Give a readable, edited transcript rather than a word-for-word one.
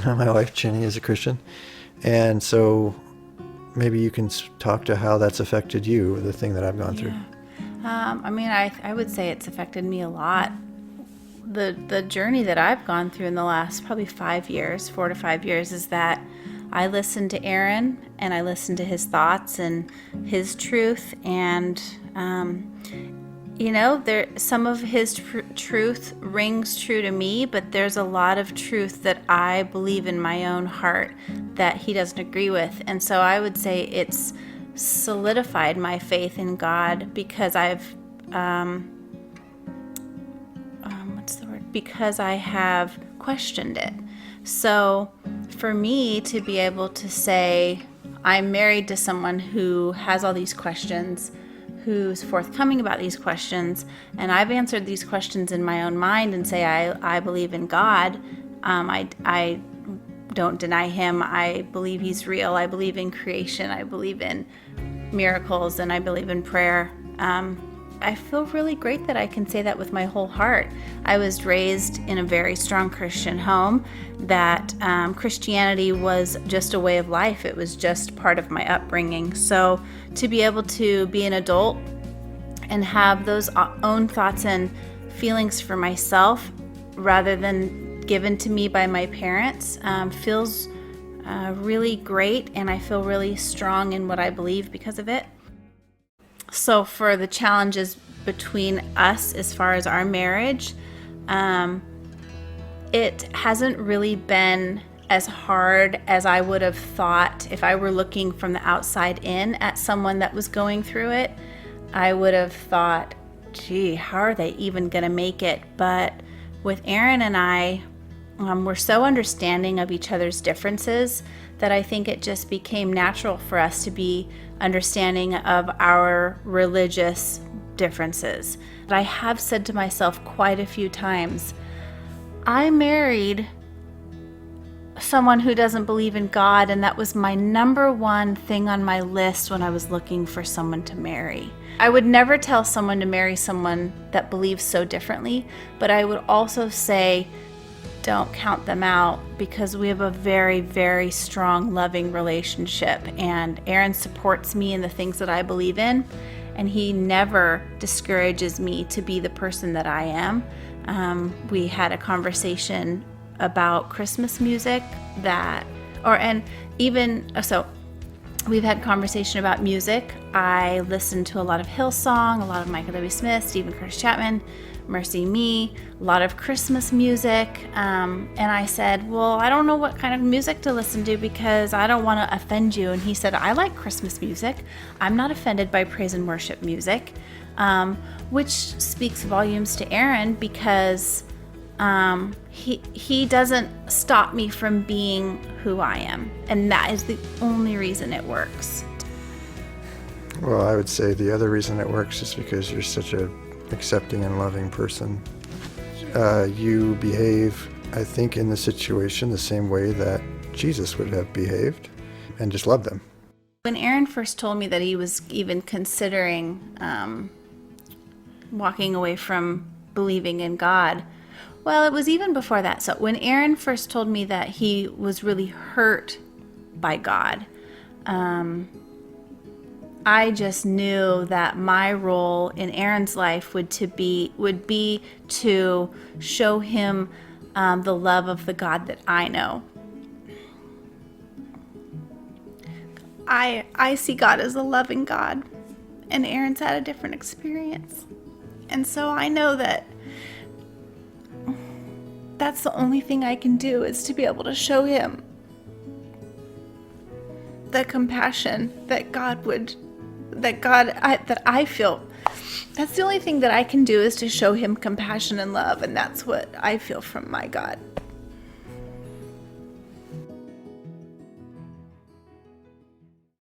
My wife, Jenny, is a Christian. And so maybe you can talk to how that's affected you, the thing that I've gone through. I would say it's affected me a lot. The journey that I've gone through in the last probably 4 to 5 years, is that I listened to Aaron and I listened to his thoughts and his truth, and some of his truth rings true to me, but there's a lot of truth that I believe in my own heart that he doesn't agree with. And so I would say it's solidified my faith in God, because because I have questioned it. So for me to be able to say I'm married to someone who has all these questions, who's forthcoming about these questions, and I've answered these questions in my own mind and say I believe in God. I don't deny him. I believe he's real. I believe in creation. I believe in miracles, and I believe in prayer. I feel really great that I can say that with my whole heart. I was raised in a very strong Christian home, that Christianity was just a way of life. It was just part of my upbringing. So to be able to be an adult and have those own thoughts and feelings for myself rather than given to me by my parents feels really great, and I feel really strong in what I believe because of it. So for the challenges between us as far as our marriage, it hasn't really been as hard as I would have thought. If I were looking from the outside in at someone that was going through it, I would have thought, gee, how are they even going to make it? But with Aaron and I, we're so understanding of each other's differences that I think it just became natural for us to be understanding of our religious differences. I have said to myself quite a few times, I married someone who doesn't believe in God, and that was my number one thing on my list when I was looking for someone to marry. I would never tell someone to marry someone that believes so differently, but I would also say, don't count them out, because we have a very, very strong, loving relationship, and Aaron supports me in the things that I believe in, and he never discourages me to be the person that I am. We had a conversation about Christmas music we've had conversation about music. I listen to a lot of Hillsong, a lot of Michael W. Smith, Stephen Curtis Chapman, Mercy Me, a lot of Christmas music. And I said, well, I don't know what kind of music to listen to because I don't want to offend you. And he said, I like Christmas music. I'm not offended by praise and worship music, which speaks volumes to Aaron, because he doesn't stop me from being who I am. And that is the only reason it works. Well, I would say the other reason it works is because you're such a accepting and loving person. You behave, I think, in the situation the same way that Jesus would have behaved, and just love them. When Aaron first told me that he was even considering walking away from believing in God, well, it was even before that. So when Aaron first told me that he was really hurt by God, I just knew that my role in Aaron's life would be to show him the love of the God that I know. I see God as a loving God, and Aaron's had a different experience. And so I know that that's the only thing I can do, is to be able to show him the compassion that I feel. That's the only thing that I can do, is to show him compassion and love, and that's what I feel from my God.